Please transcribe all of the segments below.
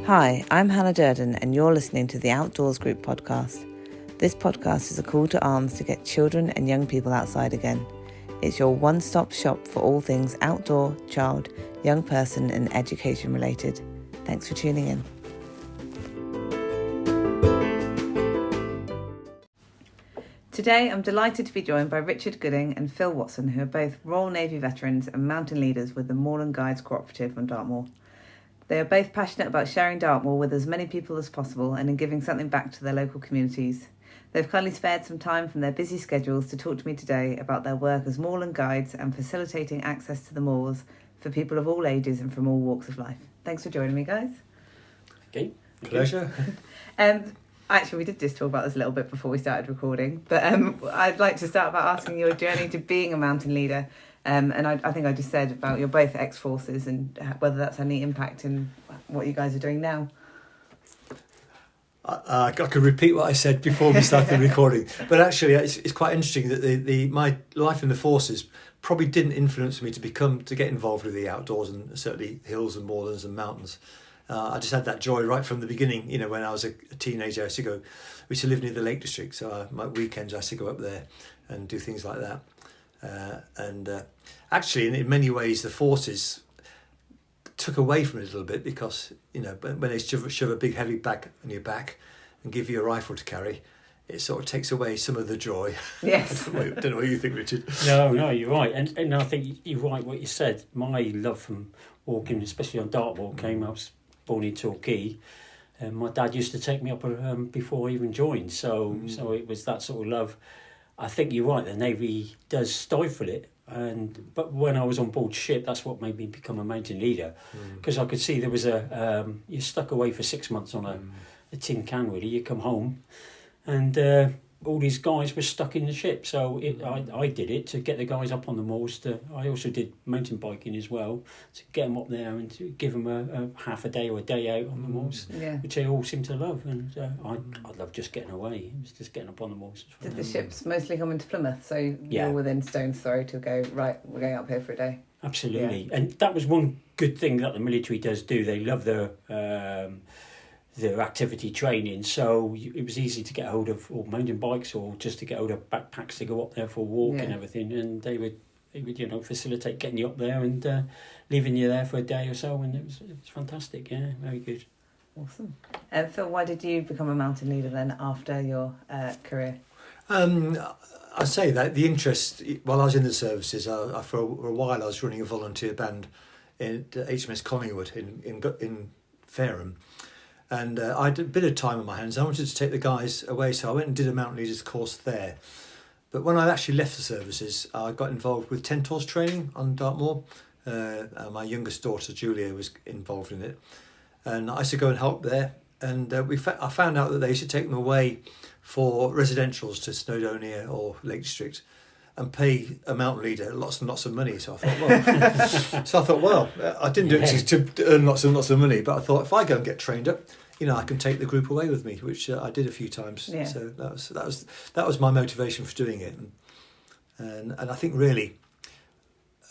Hi, I'm Hannah Durden and you're listening to the Outdoors Group podcast. This podcast is a call to arms to get children and young people outside again. It's your one-stop shop for all things outdoor, child, young person and education related. Thanks for tuning in. Today I'm delighted to be joined by Richard Gooding and Phil Watson, who are both Royal Navy veterans and mountain leaders with the Moorland Guides Cooperative on Dartmoor. They are both passionate about sharing Dartmoor with as many people as possible and in giving something back to their local communities. They've kindly spared some time from their busy schedules to talk to me today about their work as Moorland Guides and facilitating access to the moors for people of all ages and from all walks of life. Thanks for joining me, guys. Okay, pleasure. Actually, we did just talk about this a little bit before we started recording, but I'd like to start by asking your journey to being a mountain leader. And I think I just said about you're both ex-forces and whether that's had any impact in what you guys are doing now. I could repeat what I said before we started recording, but actually it's quite interesting that my life in the forces probably didn't influence me to get involved with the outdoors and certainly hills and moorlands and mountains. I just had that joy right from the beginning. You know, when I was a teenager, I used to live near the Lake District, so my weekends I used to go up there and do things like that. Actually, in many ways, the forces took away from it a little bit because, you know, when they shove a big heavy bag on your back and give you a rifle to carry, it sort of takes away some of the joy. Yes. I don't know what you think, Richard. No, you're right. And I think you're right what you said. My love from walking, especially on Dartmoor, I was born in Torquay. And my dad used to take me up before I even joined. So it was that sort of love. I think you're right, the Navy does stifle it. But when I was on board ship, that's what made me become a mountain leader, because I could see there was you're stuck away for 6 months on a tin can. Really, you come home, and all these guys were stuck in the ship. So I did it to get the guys up on the moors. I also did mountain biking as well to get them up there and to give them a half a day or a day out on the moors, which they all seem to love. And I love just getting away. It was just getting up on the moors. Did the ships mostly come into Plymouth? So you're within stone's throw to go, right, we're going up here for a day? Absolutely. Yeah. And that was one good thing that the military does do. They love their activity training, so it was easy to get hold of or mountain bikes or just to get hold of backpacks to go up there for a walk and everything, and they would facilitate getting you up there and leaving you there for a day or so, and it was fantastic. Very good. Awesome. Phil, why did you become a mountain leader then after your career? I'd say that the interest, while I was in the services, for a while I was running a volunteer band in HMS Collingwood in Fareham. And I had a bit of time on my hands. I wanted to take the guys away, so I went and did a mountain leaders course there. But when I actually left the services, I got involved with Tentors training on Dartmoor. My youngest daughter, Julia, was involved in it. And I used to go and help there. And I found out that they used to take them away for residentials to Snowdonia or Lake District and pay a mountain leader lots and lots of money. So I thought, well, I didn't do it to earn lots and lots of money, but I thought if I go and get trained up, you know, I can take the group away with me, which I did a few times. Yeah. So that was my motivation for doing it, and I think really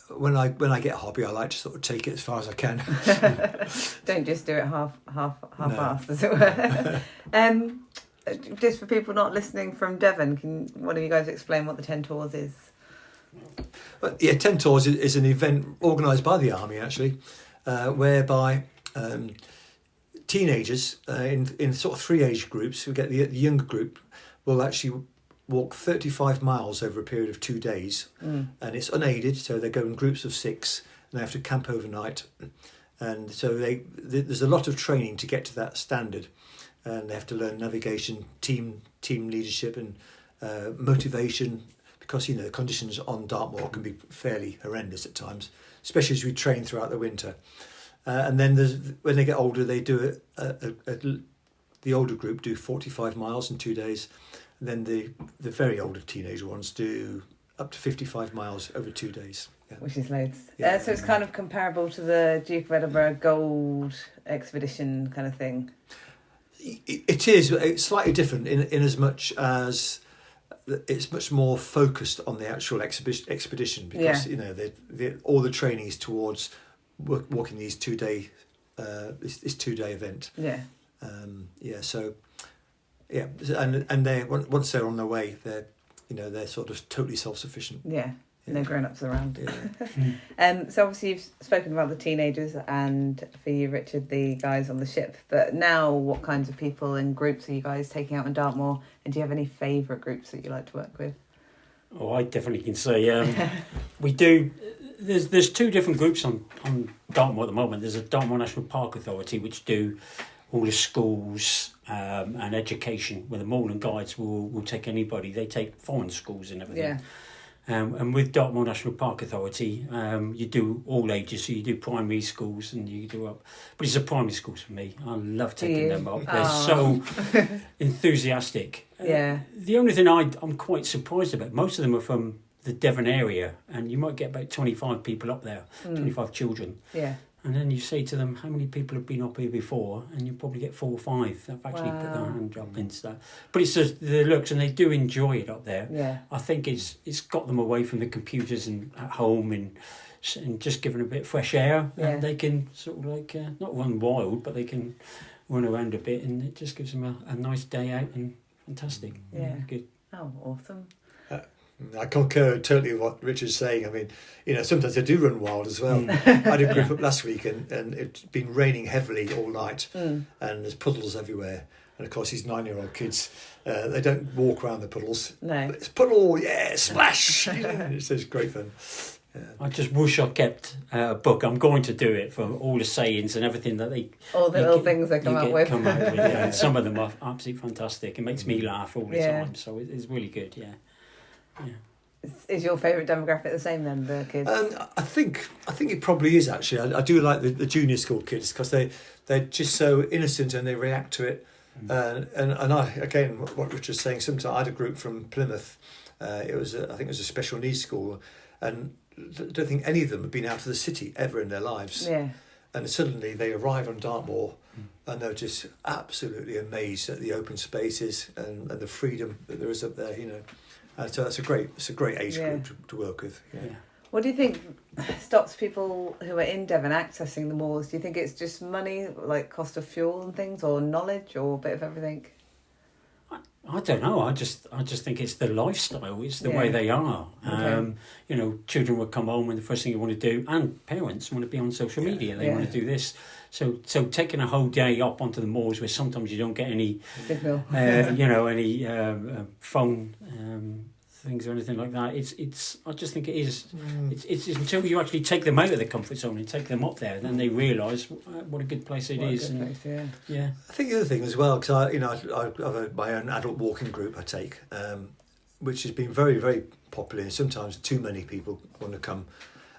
when I get a hobby, I like to sort of take it as far as I can. Don't just do it half-assed, as it were. Just for people not listening from Devon, can one of you guys explain what the Tentors is? Well, yeah, Tentors is an event organised by the Army, actually, whereby teenagers in sort of 3 age groups, we get the younger group, will actually walk 35 miles over a period of 2 days, and it's unaided, so they go in groups of 6, and they have to camp overnight, and so there's a lot of training to get to that standard. And they have to learn navigation, team leadership, and motivation, because you know the conditions on Dartmoor can be fairly horrendous at times, especially as we train throughout the winter. And then when they get older, they do the older group do 45 miles in 2 days, and then the very older teenager ones do up to 55 miles over 2 days. Yeah. Which is loads. So it's kind of comparable to the Duke of Edinburgh Gold expedition kind of thing. It is. It's slightly different in as much as it's much more focused on the actual expedition because you know all the training is towards walking these 2 day this 2-day event. Yeah. So and they once they're on their way, they're sort of totally self-sufficient. Yeah. No grown-ups around. Yeah. So obviously you've spoken about the teenagers and for you, Richard, the guys on the ship. But now what kinds of people and groups are you guys taking out in Dartmoor? And do you have any favourite groups that you like to work with? Oh, I definitely can say we do. There's two different groups on Dartmoor at the moment. There's a Dartmoor National Park Authority which do all the schools and education, where the Moorland guides will take anybody. They take foreign schools and everything. Yeah. And with Dartmoor National Park Authority, you do all ages, so you do primary schools and you do up. But it's the primary schools for me. I love taking them up. They're so enthusiastic. Yeah. The only thing I'm quite surprised about, most of them are from the Devon area, and you might get about 25 people up there, 25 children. Yeah. And then you say to them, how many people have been up here before? And you probably get 4 or 5 that have actually put their hand up into that. But it's just the looks, and they do enjoy it up there. Yeah. I think it's got them away from the computers and at home and just giving a bit of fresh air. Yeah. And they can sort of like, not run wild, but they can run around a bit, and it just gives them a nice day out and fantastic. Yeah. Good. Oh, awesome. I concur totally with what Richard's saying. I mean, sometimes they do run wild as well. I had a group up last week and it's been raining heavily all night and there's puddles everywhere. And of course, these 9-year-old kids, they don't walk around the puddles. No. But it's puddle, yeah, splash. It's just great fun. Yeah. I just wish I kept a book. I'm going to do it for all the sayings and everything that they... All the little things they come out with. Yeah. And some of them are absolutely fantastic. It makes me laugh all the time. So it's really good, yeah. Is your favourite demographic the same then, the kids? I think it probably is actually. I do like the junior school kids because they're just so innocent and they react to it. And I, again, what Richard's saying, sometimes I had a group from Plymouth. I think it was a special needs school, and I don't think any of them have been out of the city ever in their lives. Yeah. And suddenly they arrive on Dartmoor and they're just absolutely amazed at the open spaces and the freedom that there is up there, So it's a great age group to work with. Yeah. What do you think stops people who are in Devon accessing the moors? Do you think it's just money, like cost of fuel and things, or knowledge, or a bit of everything? I don't know. I just think it's the lifestyle. It's the way they are. Okay. Children will come home and the first thing you want to do, and parents want to be on social media. They want to do this. So taking a whole day up onto the moors where sometimes you don't get any signal, any phone things or anything like that. It's. I just think it is. It's until you actually take them out of the comfort zone and take them up there, then they realise what a good place it is. Yeah. I think the other thing as well, because I have my own adult walking group I take, which has been very, very popular. And sometimes too many people want to come,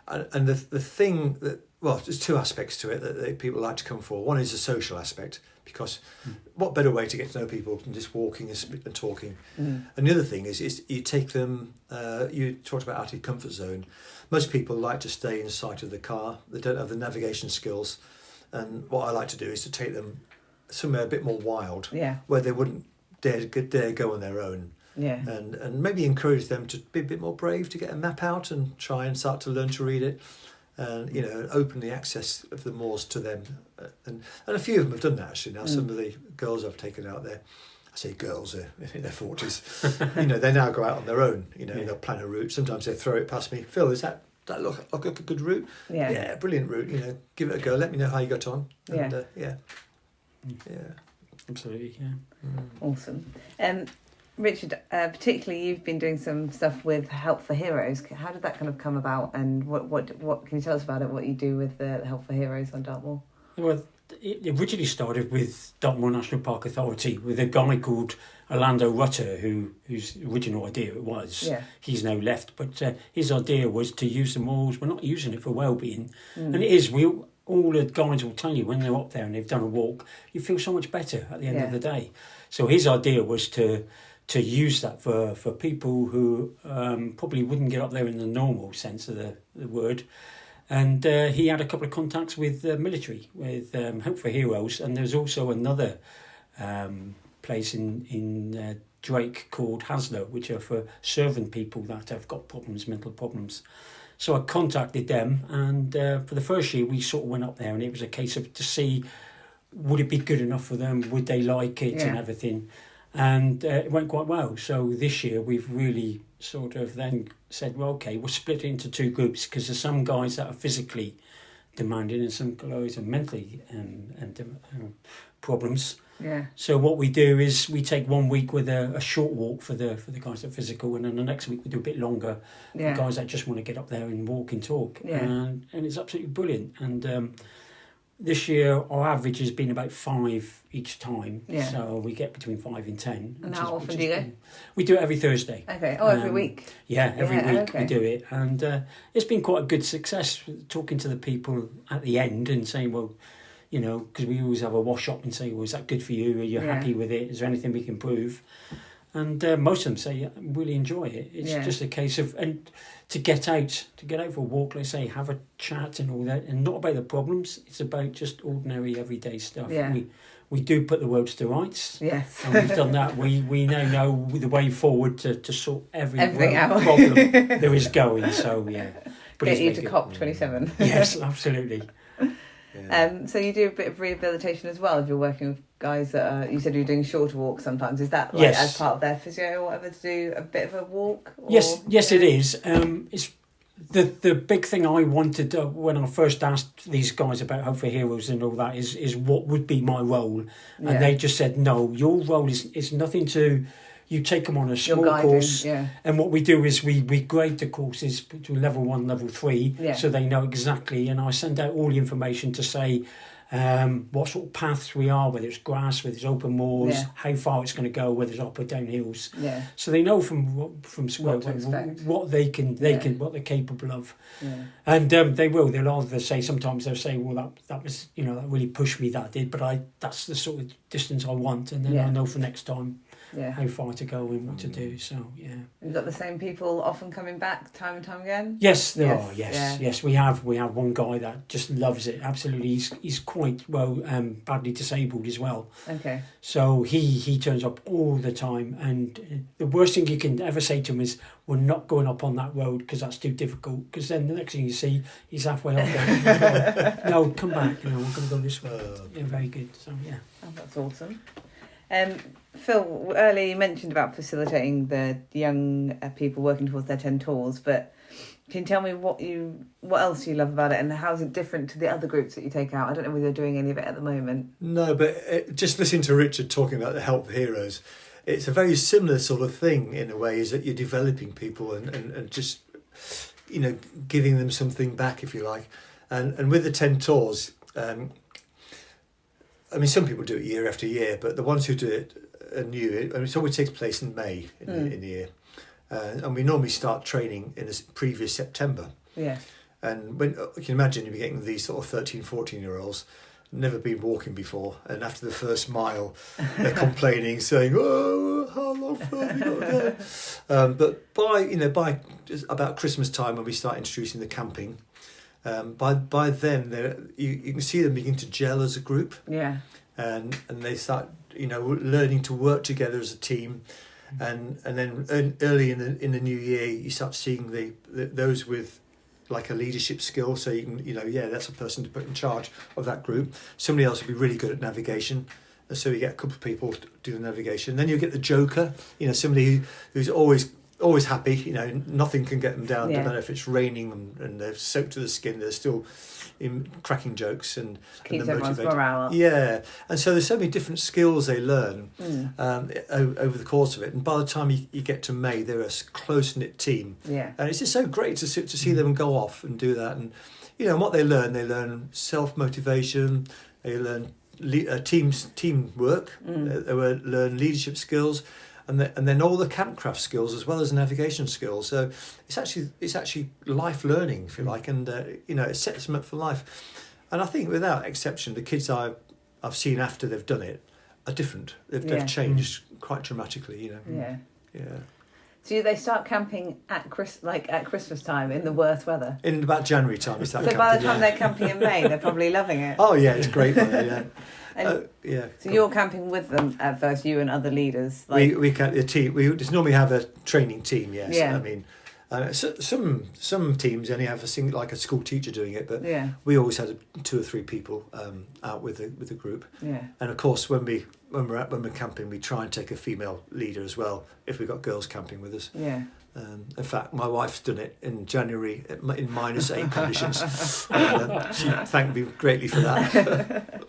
and the thing that, well, there's two aspects to it that people like to come for. One is the social aspect, because what better way to get to know people than just walking and talking. And the other thing is you take them, you talked about out of your comfort zone. Most people like to stay in sight of the car. They don't have the navigation skills. And what I like to do is to take them somewhere a bit more wild, where they wouldn't dare go on their own. Yeah. And maybe encourage them to be a bit more brave, to get a map out and try and start to learn to read it. And open the access of the moors to them, and a few of them have done that actually. Now some of the girls I've taken out there, I say girls, are in their 40s, they now go out on their own. They'll plan a route. Sometimes they throw it past me. Phil, is that look like a good route? Yeah, brilliant route. Give it a go. Let me know how you got on. And, yeah, absolutely. Yeah, awesome. Richard, particularly you've been doing some stuff with Help for Heroes. How did that kind of come about, and what can you tell us about it, what you do with the Help for Heroes on Dartmoor? Well, it originally started with Dartmoor National Park Authority with a guy called Orlando Rutter, whose original idea it was. He's now left, but his idea was to use the moors. We're not using it for well-being, and it is. All the guides will tell you when they're up there and they've done a walk, you feel so much better at the end of the day. So his idea was to use that for people who probably wouldn't get up there in the normal sense of the word. And he had a couple of contacts with the military, with Help for Heroes, and there's also another place in Drake called Hasler, which are for serving people that have got problems, mental problems. So I contacted them, and for the first year we sort of went up there, and it was a case of to see would it be good enough for them, would they like it and everything, and it went quite well. So this year we've really sort of then said, well, okay, we'll split it into two groups, because there's some guys that are physically demanding and some guys are mentally problems. Yeah. So what we do is we take 1 week with a short walk for the guys that are physical, and then the next week we do a bit longer for guys that just want to get up there and walk and talk. Yeah. And it's absolutely brilliant. And this year our average has been about 5 each time. Yeah. So we get between 5 and 10. And how often do you go? We do it every Thursday. Okay. Oh, every week? Yeah, every week okay. we do it. And it's been quite a good success, talking to the people at the end and saying, well, you know, because we always have a wash up and say, well, is that good for you? Are you happy with it? Is there anything we can improve? And most of them say, yeah, I really enjoy it. It's just a case of, and to get out for a walk, let's say, have a chat and all that, and not about the problems. It's about just ordinary, everyday stuff. Yeah. We do put the world to rights. Yes. And we've done that. We now know the way forward to sort everything out. problem there is going. So, yeah. But Get you to COP27. Yes, absolutely. Yeah. So you do a bit of rehabilitation as well if you're working with guys that are, you said you're doing shorter walks sometimes. Is that like as part of their physio or whatever, to do a bit of a walk? Or, yes, it is. It's the big thing I wanted when I first asked these guys about Hope for Heroes and all that is what would be my role, and they just said, no, your role is nothing to. You take them on a small course, and what we do is we grade the courses between level 1 and level 3, so they know exactly. And I send out all the information to say what sort of paths we are, whether it's grass, whether it's open moors, how far it's going to go, whether it's up or down hills. Yeah. So they know from square what they can what they're capable of. Yeah. And they'll either say, sometimes they'll say, well, that was, you know, that really pushed me, that did, but that's the sort of distance I want, and then I know for next time. How far to go and what to do. So you've got the same people often coming back time and time again. Yes, there are. Yes. We have one guy that just loves it. Absolutely, he's quite badly disabled as well. Okay. So he turns up all the time, and the worst thing you can ever say to him is, "We're not going up on that road because that's too difficult." Because then the next thing you see, he's halfway up there. No, come back. You know, we're going to go this way. Very good. So Oh, that's awesome. Phil, earlier you mentioned about facilitating the young people working towards their 10 tours, but can you tell me what else you love about it, and how is it different to the other groups that you take out? I don't know whether you're doing any of it at the moment. No, but just listening to Richard talking about the Help for Heroes, it's a very similar sort of thing in a way, is that you're developing people and just, you know, giving them something back, if you like. And with the 10 tours, I mean, some people do it year after year, but the ones who do it are new. I mean, it always takes place in May in the year. And we normally start training in the previous September. Yeah. And when you can imagine, you're getting these sort of 13, 14-year-olds, never been walking before, and after the first mile, they're complaining, saying, "Oh, how long further have you got to go?" But by about Christmas time, when we start introducing the camping, by then you can see them begin to gel as a group. Yeah. And they start, you know, learning to work together as a team. And then early in the new year, you start seeing those with like a leadership skill. So you can, you know, that's a person to put in charge of that group. Somebody else will be really good at navigation. And so you get a couple of people to do the navigation. Then you get the joker, you know, somebody who's always happy. You know, nothing can get them down. No matter if it's raining and they're soaked to the skin, they're still cracking jokes and keeps everyone's morale up. Yeah, and so there's so many different skills they learn over the course of it. And by the time you get to May, they're a close-knit team. Yeah, and it's just so great to see them go off and do that. And you know, what they learn self-motivation. They learn teamwork. They learn leadership skills. And then all the campcraft skills as well as navigation skills. So it's actually life learning, if you like, and you know, it sets them up for life. And I think without exception, the kids I've seen after they've done it are different. They've changed quite dramatically, you know. Yeah. So they start camping at Christmas time in the worst weather? In about January time. By the time they're camping in May, they're probably loving it. Oh yeah, it's great weather. Yeah. So you're camping with them at first, you and other leaders. We can the team. We just normally have a training team. Yes. Yeah. I mean, Some teams only have like a school teacher doing it, but Yeah. we always had 2 or 3 people out with the group. Yeah. And of course, when we're camping, we try and take a female leader as well if we've got girls camping with us. Yeah. In fact, my wife's done it in January in -8 conditions. And, she thanked me greatly for that.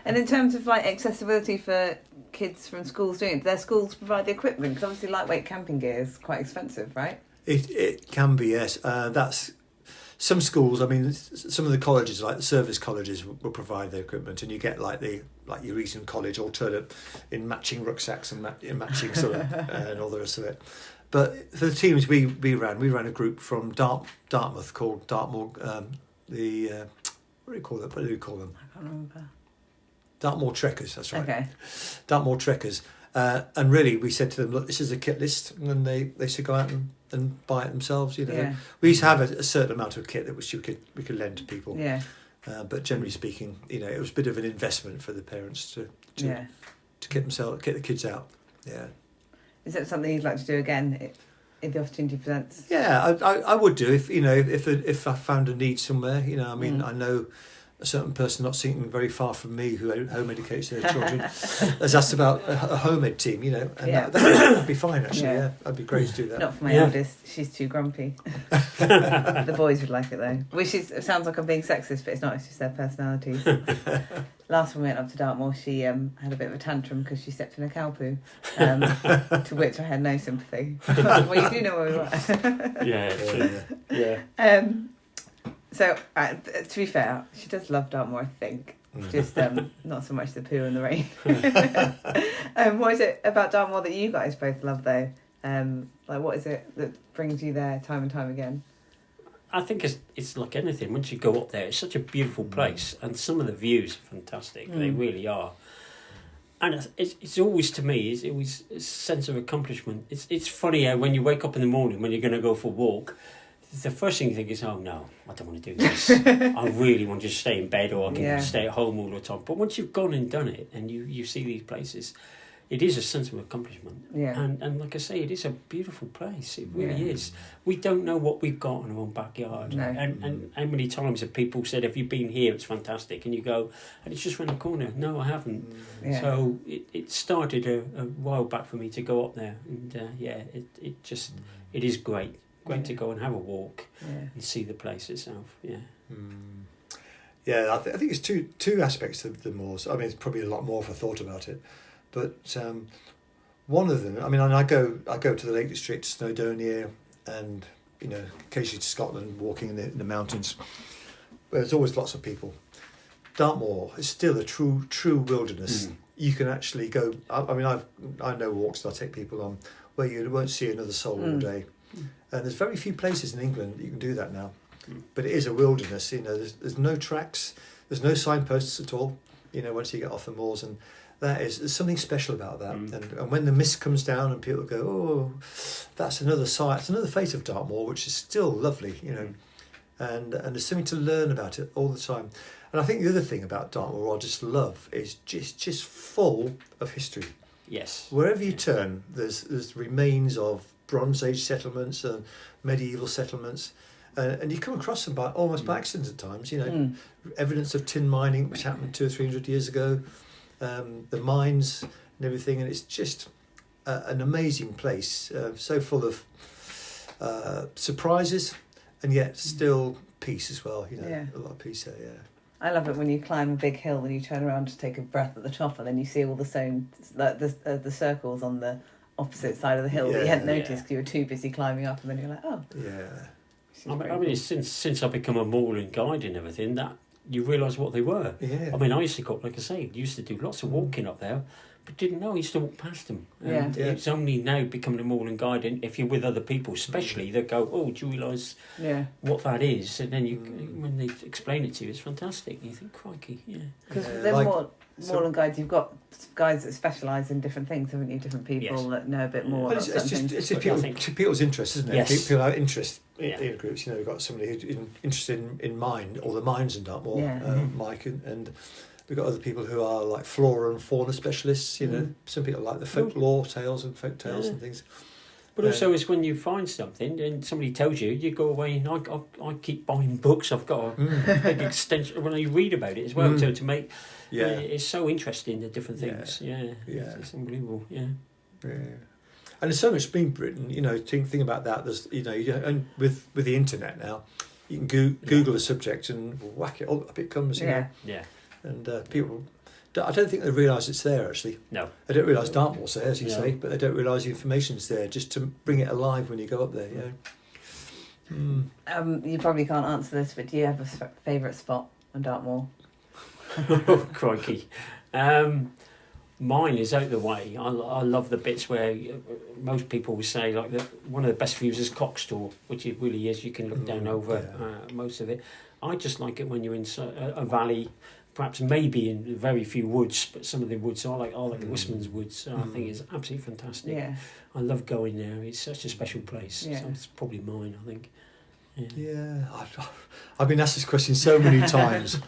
And in terms of like accessibility for kids from schools doing it, do their schools provide the equipment? Because obviously lightweight camping gear is quite expensive, right? It can be, yes. That's some schools. I mean, some of the colleges, like the service colleges, will provide the equipment, and you get like your Eton College alternate in matching rucksacks and in matching sort of and all the rest of it. But for the teams we ran a group from Dartmouth called Dartmoor. What do you call that? What do you call them? I can't remember. Dartmoor Trekkers. That's right. Okay. Dartmoor Trekkers. And really, we said to them, look, this is a kit list, and they should go out and buy it themselves. You know, Yeah. we used to have a certain amount of kit that we could lend to people. Yeah. But generally speaking, you know, it was a bit of an investment for the parents to Yeah. get the kids out. Yeah. Is that something you'd like to do again if the opportunity presents? Yeah, I would do if I found a need somewhere. You know, I mean, I know a certain person not sitting very far from me who home educates their children has asked about a home ed team. You know, and that'd be fine actually. Yeah. Yeah, that'd be great to do that. Not for my eldest. She's too grumpy. The boys would like it though. Which sounds like I'm being sexist, but it's not. It's just their personalities. Last time we went up to Dartmoor, she had a bit of a tantrum because she stepped in a cow poo, to which I had no sympathy. Well, you do know where we were. Yeah. So, to be fair, she does love Dartmoor, I think. Just not so much the poo and the rain. What is it about Dartmoor that you guys both love, though? Like, what is it that brings you there time and time again? I think it's like anything. Once you go up there, it's such a beautiful place, and some of the views are fantastic. They really are. And it's always, to me, it's always a sense of accomplishment. It's funny how when you wake up in the morning, when you're going to go for a walk, the first thing you think is, oh no, I don't want to do this. I really want to just stay in bed, or I can stay at home all the time. But once you've gone and done it, and you see these places, it is a sense of accomplishment. Yeah. And like I say, it is a beautiful place. It really is. We don't know what we've got in our own backyard. No. And how many times have people said, have you been here? It's fantastic. And you go, and it's just round the corner. No, I haven't. Yeah. So it started a while back for me to go up there. And it is great. Great to go and have a walk and see the place itself. Yeah. Yeah, I think it's two aspects of the moors. I mean, it's probably a lot more if I thought about it, but one of them. I mean, I go to the Lake District, Snowdonia, and occasionally to Scotland, walking in the mountains. Where there's always lots of people. Dartmoor is still a true wilderness. You can actually go. I mean, I know walks that I take people on where you won't see another soul all day. And there's very few places in England that you can do that now. But it is a wilderness, there's no tracks, there's no signposts at all, once you get off the moors, and there's something special about that. And when the mist comes down and people go, oh, that's another side, it's another face of Dartmoor, which is still lovely, and there's something to learn about it all the time. And I think the other thing about Dartmoor I just love is just full of history. Yes. Wherever you turn, there's remains of Bronze Age settlements and medieval settlements, and you come across them almost by accident at times. Evidence of tin mining, which happened 200 or 300 years ago, the mines and everything, and it's just an amazing place, so full of surprises, and yet still peace as well. A lot of peace there. Yeah. I love it when you climb a big hill and you turn around to take a breath at the top, and then you see all the stone, like the circles on the opposite side of the hill that you hadn't noticed because you were too busy climbing up, and then you're like, oh. Yeah. I mean, since I've become a Moorland guide and everything, that you realise what they were. Yeah. I mean, I used to go, like I say, used to do lots of walking up there, but didn't know. I used to walk past them. And it's only now becoming a Moorland guide, and if you're with other people, especially, they go, oh, do you realise what that is? And then when they explain it to you, it's fantastic. And you think, crikey, Because Moorland guides, you've got guides that specialise in different things, haven't you? Different people that know a bit more about certain things. It's just people's interest, isn't it? Yes. People have interest in groups. We've got somebody who's interested in mine, or the mines in Dartmoor, Mike, and we've got other people who are like flora and fauna specialists. Some people like the folklore tales and folk tales and things. But also, it's when you find something and somebody tells you, you go away and I keep buying books. I've got a big extension when I read about it as well to make. Yeah, it's so interesting, the different things. Yeah, yeah. It's unbelievable. Yeah. And there's so much being written. Think about that. There's and with the internet now, you can Google a subject and whack it up. It comes. Yeah. And people. I don't think they realise it's there, actually. No. They don't realise Dartmoor's there, as you say, but they don't realise the information's there, just to bring it alive when you go up there, You probably can't answer this, but do you have a favourite spot on Dartmoor? Oh, crikey. Mine is out the way. I love the bits where most people will say, like, one of the best views is Cockstall, which it really is. You can look down over most of it. I just like it when you're in a valley, perhaps maybe in very few woods, but some of the woods are like the Wistman's Woods. I think it's absolutely fantastic. Yeah. I love going there. It's such a special place. Yeah. So it's probably mine, I think. Yeah. I've been asked this question so many times,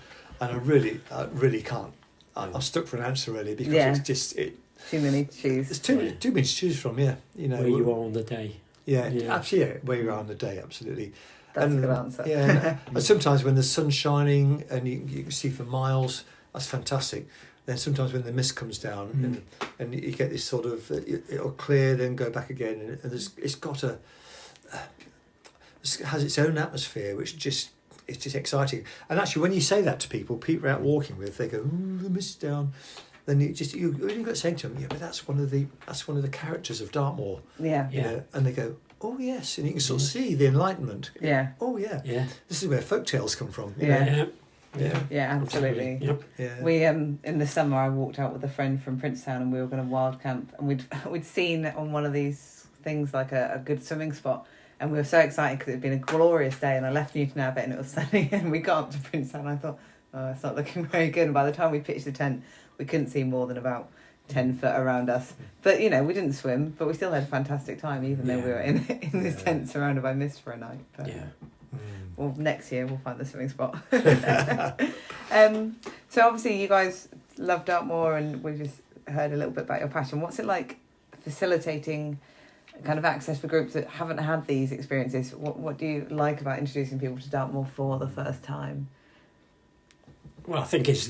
and I really can't. I'm stuck for an answer, really, because it's just... Too many to choose. There's too many to choose from, where you are on the day. Yeah, absolutely, where you are on the day, absolutely. That's a good answer. Yeah, and sometimes when the sun's shining and you can see for miles, that's fantastic. Then sometimes when the mist comes down and you get this sort of it'll clear, then go back again, and it's got it has its own atmosphere, which it's just exciting. And actually, when you say that to people you're out walking with, they go, "Ooh, the mist's down." Then you've got to say to them, but that's one of the characters of Dartmoor. Yeah. And they go, "Oh yes," and you can sort of see the enlightenment. Yeah. Oh yeah. Yeah. This is where folk tales come from. Yeah. Yeah, absolutely. Yep. Yeah. We in the summer I walked out with a friend from Princetown and we were going to wild camp, and we'd seen on one of these things like a good swimming spot, and we were so excited because it had been a glorious day, and I left Newton Abbot and it was sunny, and we got up to Princetown and I thought, oh, it's not looking very good, and by the time we pitched the tent we couldn't see more than about 10 foot around us, but we didn't swim, but we still had a fantastic time even though we were in this tent surrounded by mist for a night. But, well, next year we'll find the swimming spot. So obviously you guys love Dartmoor, and we've just heard a little bit about your passion. What's it like facilitating kind of access for groups that haven't had these experiences? What do you like about introducing people to Dartmoor for the first time? Well, I think it's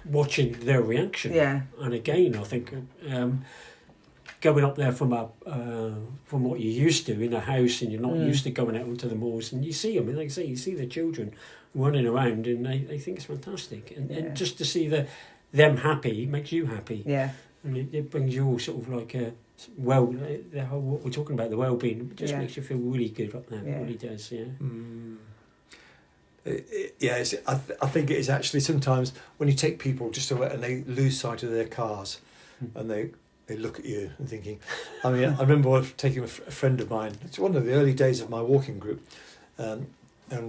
watching their reaction. Yeah. And again, I think going up there from what you're used to in a house, and you're not used to going out onto the moors, and you see them, and like I say, you see the children running around, and they think it's fantastic, and just to see them happy makes you happy. Yeah. And it brings you all sort of like what we're talking about, the well-being, it just makes you feel really good up there. It really does. I think it is actually sometimes when you take people just away and they lose sight of their cars, and they look at you and thinking, I mean, I remember taking a friend of mine, it's one of the early days of my walking group, and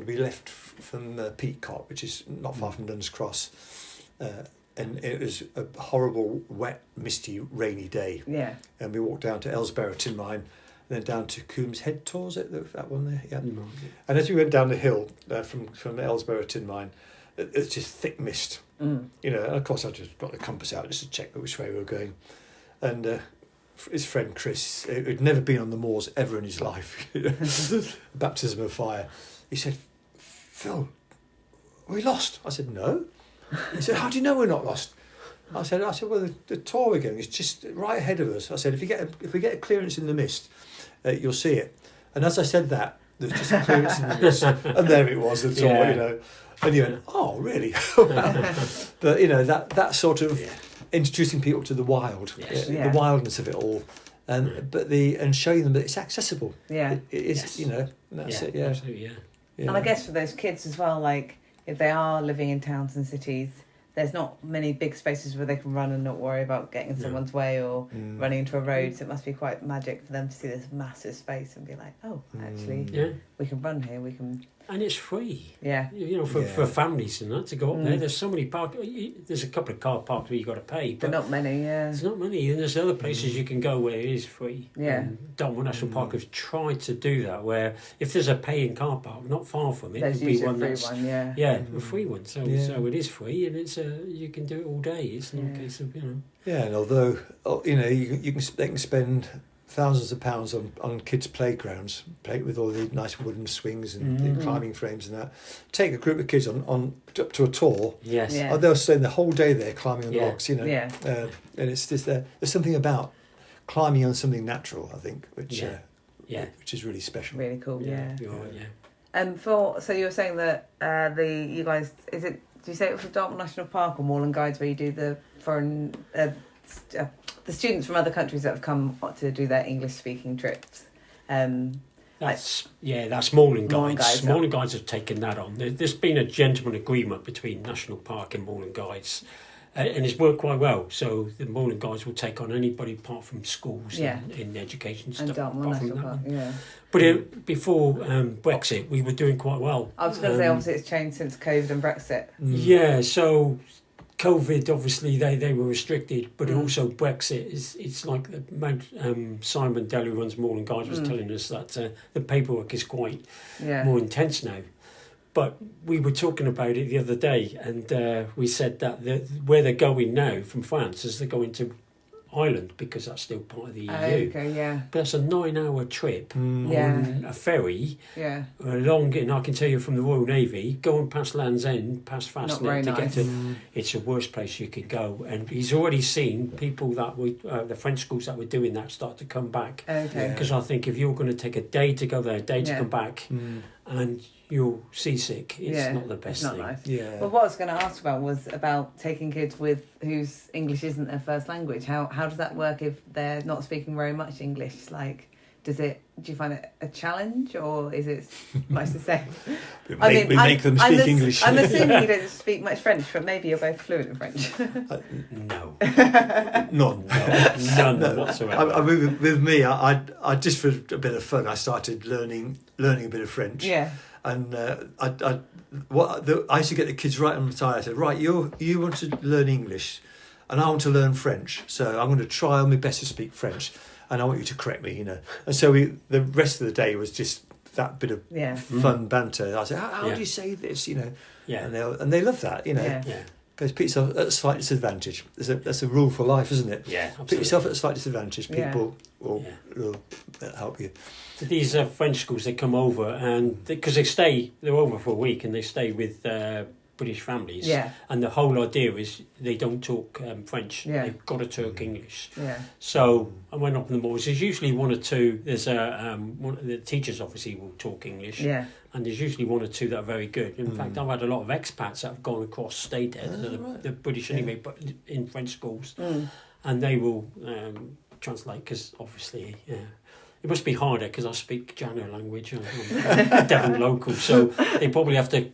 we left from Peatcock, which is not far from Duns Cross, and it was a horrible, wet, misty, rainy day. Yeah. And we walked down to Elsborough Tin Mine, and then down to Coombs Head Tor, is it that one there? Yeah. Mm-hmm. And as we went down the hill from Elsborough Tin Mine, it's just thick mist. And of course I just got the compass out just to check which way we were going. And his friend Chris, who'd never been on the moors ever in his life, baptism of fire, he said, "Phil, are we lost?" I said, "No." He said, "How do you know we're not lost?" I said, "Well, the tour we're going is just right ahead of us." I said, "If we get a clearance in the mist, you'll see it." And as I said that, there's just a clearance in the mist, and there it was. That's all, And you went, "Oh, really?" But that sort of introducing people to the wild, the wildness of it all, and showing them that it's accessible. Yeah, it is. That's it. Yeah, absolutely. Yeah. And I guess for those kids as well, like if they are living in towns and cities, there's not many big spaces where they can run and not worry about getting in someone's way or running into a road. So it must be quite magic for them to see this massive space and be like, "Oh, actually, we can run here. We can." And it's free. Yeah. For families and that to go up there. There's so many there's a couple of car parks where you got to pay, but not many. Yeah. There's not many, and there's other places you can go where it is free. Yeah. Dartmoor National Park has tried to do that, where if there's a paying car park not far from it, there's it'll be one that's one, yeah. a free one. So it is free, and it's you can do it all day. It's not a case of Yeah, and although they can spend thousands of pounds on kids' playgrounds, play with all the nice wooden swings and the climbing frames and that. Take a group of kids on up to a tour. Yes. Yeah. They'll spend the whole day there climbing on logs, you know. Yeah. And it's just there's something about climbing on something natural, I think, which is really special. Really cool. Yeah. You're right, yeah. And so you were saying that you guys, do you say it was for Dartmoor National Park or Moorland Guides where you do the foreign the students from other countries that have come to do their English speaking trips? That's Moorland Guides. Guides, Moorland Guides have taken that on. There's been a gentleman agreement between National Park and Moorland Guides, and it's worked quite well. So the Moorland Guides will take on anybody apart from schools in education And stuff. Dartmoor apart from National that Park, one. yeah. But Before Brexit, we were doing quite well. I was going to say, obviously, it's changed since COVID and Brexit. Yeah, so COVID, obviously, they were restricted, but also Brexit it's like Simon Dell, who runs Moorland Guides, was telling us that the paperwork is quite more intense now. But we were talking about it the other day, and we said that where they're going now from France is they're going to Ireland, because that's still part of the EU. Okay, yeah. But that's a 9-hour trip on a ferry. Yeah. Along, and I can tell you from the Royal Navy, going past Land's End, past Fastnet to get to, it's the worst place you can go. And he's already seen people that the French schools that were doing that start to come back. Okay. Because I think if you're going to take a day to go there, a day to come back, and you're seasick, it's not the best it's not thing. Nice. Yeah. Well, what I was going to ask about was about taking kids whose English isn't their first language. How does that work if they're not speaking very much English? Like, do you find it a challenge, or is it much the same? We make them speak English. I'm assuming you don't speak much French, but maybe you're both fluent in French. No. None whatsoever. With me, I just for a bit of fun, I started learning a bit of French. Yeah. And I used to get the kids right on the side. I said, right, you want to learn English, and I want to learn French. So I'm going to try my best to speak French, and I want you to correct me, you know. And so the rest of the day was just that bit of fun banter. I said, how do you say this, you know? Yeah. And they love that, you know. Yeah. Because put yourself at a slight disadvantage. That's a rule for life, isn't it? Yeah, absolutely. Put yourself at a slight disadvantage. People will help you. These French schools, they come over and because they're over for a week and they stay with British families. Yeah. And the whole idea is they don't talk French. Yeah. They've got to talk English. Yeah. So I went up in the moors. There's usually one or two. There's one of the teachers obviously will talk English. Yeah. And there's usually one or two that are very good. In fact, I've had a lot of expats that have gone across, stayed there. They're British anyway, but in French schools, and they will translate because obviously. It must be harder because I speak Jano language. I'm Devon local, so they probably have to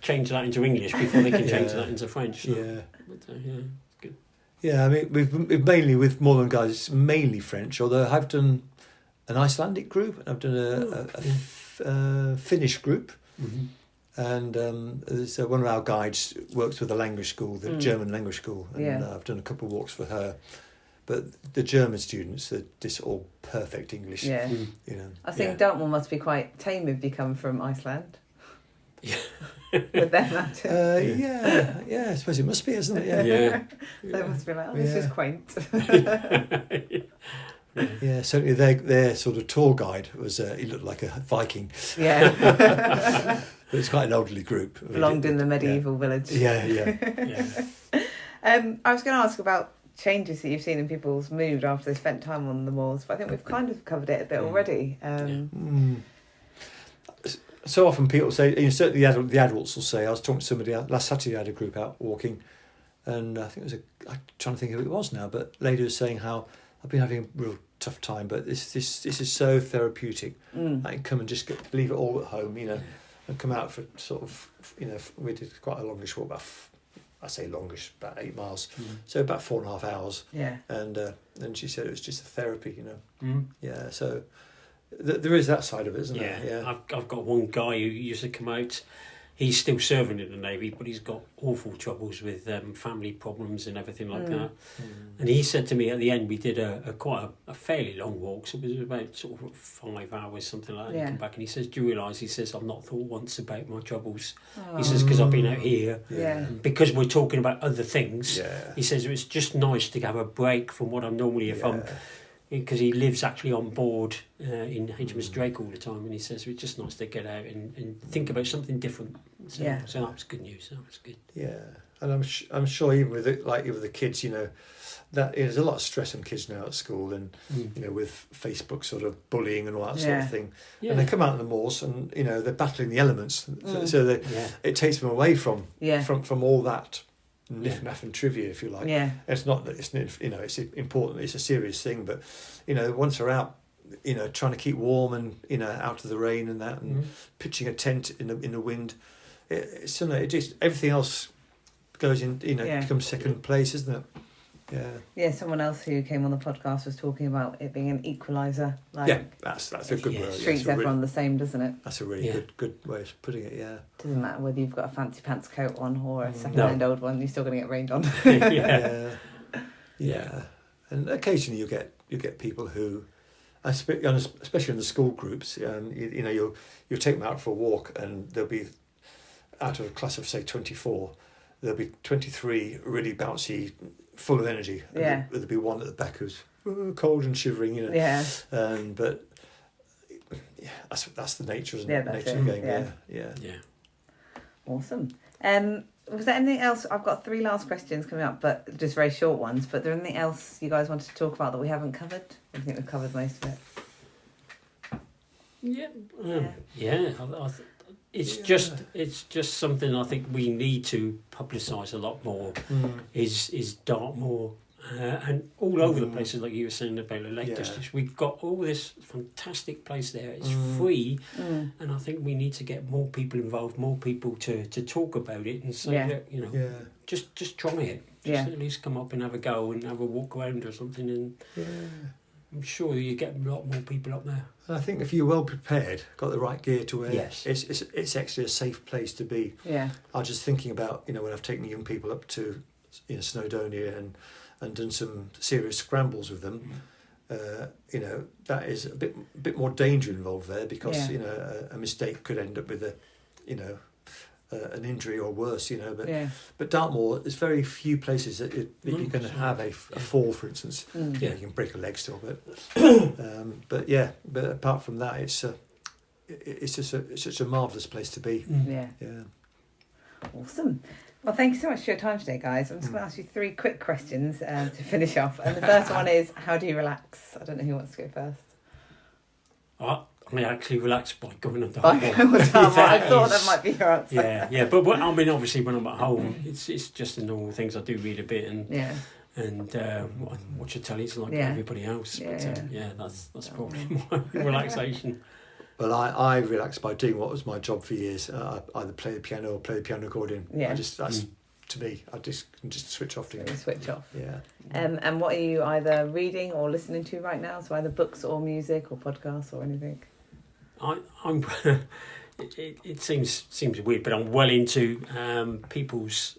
change that into English before they can change that into French. So. Yeah, but, it's good. Yeah, I mean, we've mainly with Moorland Guides, it's mainly French. Although I've done an Icelandic group, and I've done a Finnish group, and there's one of our guides works with a language school, the German language school, and I've done a couple of walks for her. But the German students are just all perfect English. Yeah. You know. I think Dartmoor must be quite tame if you come from Iceland. Yeah. With their accent. I suppose it must be, isn't it? Yeah. They must be like, this is quaint. Yeah, certainly their sort of tour guide was, he looked like a Viking. Yeah. But it's quite an elderly group. Belonged in the medieval village. Yeah. I was going to ask about changes that you've seen in people's mood after they spent time on the moors, but I think we've kind of covered it a bit already. So often people say, certainly the adults will say, I was talking to somebody last Saturday, I had a group out walking, and I think it was I'm trying to think who it was now, but lady was saying how I've been having a real tough time, but this is so therapeutic. I can come and just leave it all at home, you know, and come out for sort of, we did quite a longish walk, I say longish, about 8 miles, so about 4.5 hours. Yeah. And she said it was just a therapy, Yeah, so there is that side of it, isn't there? Yeah. I've got one guy who used to come out. He's still serving in the Navy, but he's got awful troubles with family problems and everything like that. And he said to me at the end, we did quite a fairly long walk, so it was about sort of 5 hours, something like that. Yeah. And he came back and he says, do you realise, he says, I've not thought once about my troubles. He says, because I've been out here. Yeah. Because we're talking about other things. Yeah. He says, it's just nice to have a break from what I'm normally, if I'm because he lives actually on board in HMS Drake all the time, and he says it's just nice to get out and think about something different. So, so that was good news. That was good. Yeah, and I'm sure even with the kids, you know, that there's a lot of stress on kids now at school, and you know, with Facebook sort of bullying and all that sort of thing. Yeah. And they come out in the moors, and you know, they're battling the elements, so it takes them away from all that niff-naff and trivia, if you like. Yeah. It's not that it's, you know, it's important, it's a serious thing, but you know, once they're out, you know, trying to keep warm and, you know, out of the rain and that, and pitching a tent in the wind, it's, you know, it just, everything else goes in, you know, becomes second place, isn't it? Yeah. Yeah, someone else who came on the podcast was talking about it being an equaliser. Like, that's a good word. Treats everyone the same, doesn't it? That's a really good way of putting it. Yeah. Doesn't matter whether you've got a fancy pants coat on or a second-hand old one, you're still going to get rained on. Yeah. And occasionally you get people who, especially in the school groups, you know, you'll take them out for a walk, and they'll be out of a class of say 24. There'll be 23 really bouncy, full of energy. Yeah. There'll be one at the back who's cold and shivering, you know. Yeah. But that's the nature, isn't it? That's nature it. of the game. Yeah. Awesome. Was there anything else? I've got 3 last questions coming up, but just very short ones. But is there anything else you guys wanted to talk about that we haven't covered? I think we've covered most of it. It's just something I think we need to publicise a lot more. Is Dartmoor and all over the places, like you were saying about the Lake District. We've got all this fantastic place there. It's free, and I think we need to get more people involved, more people to talk about it and say that, you know, just try it. Just at least come up and have a go and have a walk around or something, and I'm sure you get a lot more people up there. And I think if you're well prepared, got the right gear to wear, it's actually a safe place to be. Yeah. I was just thinking about, you know, when I've taken young people up to, you know, Snowdonia and done some serious scrambles with them, you know, that is a bit more danger involved there, because you know, a mistake could end up with an injury or worse, you know. But Dartmoor, there's very few places that you're going to have a fall, for instance. Yeah, you can break a leg still, but apart from that, it's such a marvellous place to be. Yeah. Awesome. Well, thank you so much for your time today, guys. I'm just going to ask you 3 quick questions to finish off. And the first one is, how do you relax? I don't know who wants to go first. I actually relax by going on Dartmoor. I thought that might be your answer. Yeah. But I mean, obviously, when I'm at home, it's just the normal things. I do read a bit and watch a telly like everybody else. That's probably my relaxation. Well, I relax by doing what was my job for years. Either play the piano or play the piano accordion. Yeah. To me, I just can just switch off. Switch off. Yeah. And what are you either reading or listening to right now? So either books or music or podcasts or anything? I'm. It seems weird, but I'm well into people's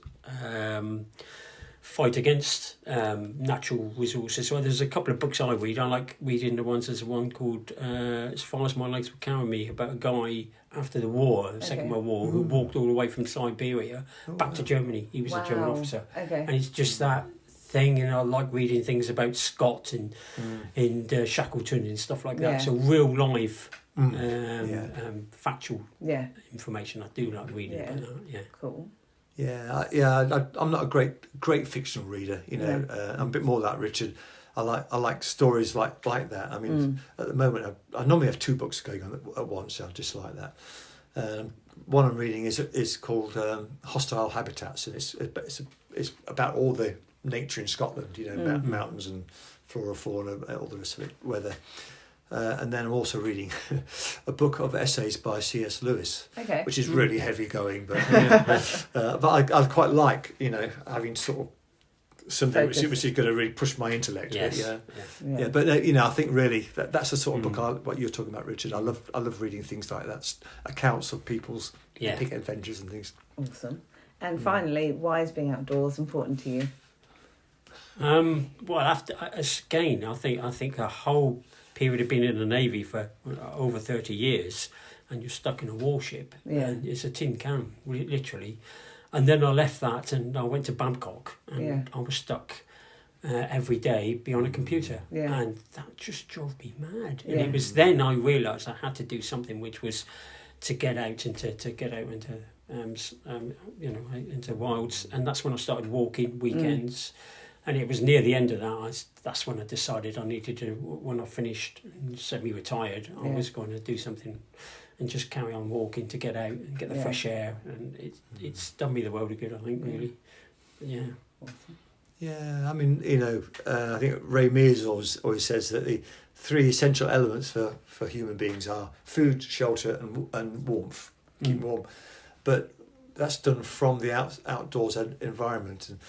fight against natural resources. So there's a couple of books I read. I like reading the ones. There's one called As Far As My Legs Will Carry Me, about a guy after the war, the Second World War, who walked all the way from Siberia back to Germany. He was a German officer. And it's just that thing, and I like reading things about Scott and Shackleton and stuff like that. So real life factual information. I do like reading about that. Cool. I'm not a great fictional reader, you know. I'm a bit more like Richard. I like stories like that. I mean, at the moment, I normally have 2 books going on at once. So I just like that. One I'm reading is called Hostile Habitats, and it's about all the nature in Scotland, you know, mountains and flora, fauna, all the rest of it, weather. And then I'm also reading a book of essays by C.S. Lewis, which is really heavy going, but I quite like, you know, having sort of something which is going to really push my intellect. But you know, I think really that's the sort of book what you're talking about, Richard. I love reading things like that, accounts of people's epic adventures and things. Awesome. And finally, why is being outdoors important to you? Well, I think a whole period of being in the Navy for over 30 years, and you're stuck in a warship, and it's a tin can, literally. And then I left that and I went to Babcock, and I was stuck every day be on a computer. Yeah. And that just drove me mad. And Yeah. it was then I realised I had to do something which was to get out into into wilds. And that's when I started walking weekends. And it was near the end of that, that's when I decided I needed to, when I finished semi-retired, I was going to do something and just carry on walking to get out and get the fresh air. And it's done me the world of good, I think, really. Yeah. Awesome. Yeah, I mean, I think Ray Mears always says that the 3 essential elements for human beings are food, shelter, and warmth. Keep warm. But that's done from the outdoors environment. And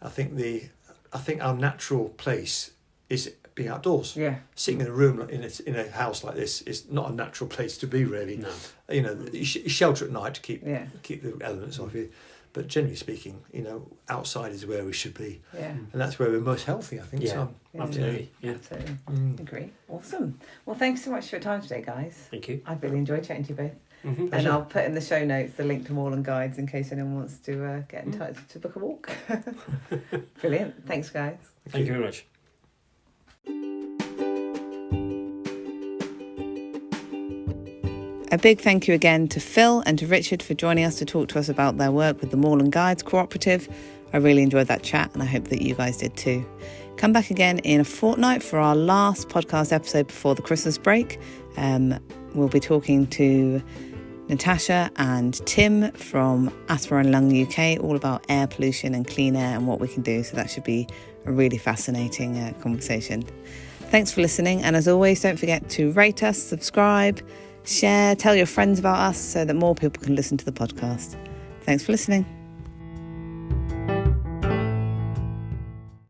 I think our natural place is being outdoors. Yeah. Sitting in a room in a house like this is not a natural place to be, really. No. You shelter at night to keep the elements off you. But generally speaking, outside is where we should be. Yeah. And that's where we're most healthy, I think. Yeah, So, absolutely. Yeah. Absolutely. Agree. Awesome. Well, thanks so much for your time today, guys. Thank you. I've really enjoyed chatting to you both. Mm-hmm. And I'll put in the show notes the link to Moorland Guides in case anyone wants to get in touch to book a walk. Brilliant. Thanks, guys. Thank you very much. A big thank you again to Phil and to Richard for joining us to talk to us about their work with the Moorland Guides Cooperative. I really enjoyed that chat and I hope that you guys did too. Come back again in a fortnight for our last podcast episode before the Christmas break. We'll be talking to Natasha and Tim from Asthma and Lung UK, all about air pollution and clean air and what we can do. So that should be a really fascinating conversation. Thanks for listening. And as always, don't forget to rate us, subscribe, share, tell your friends about us so that more people can listen to the podcast. Thanks for listening.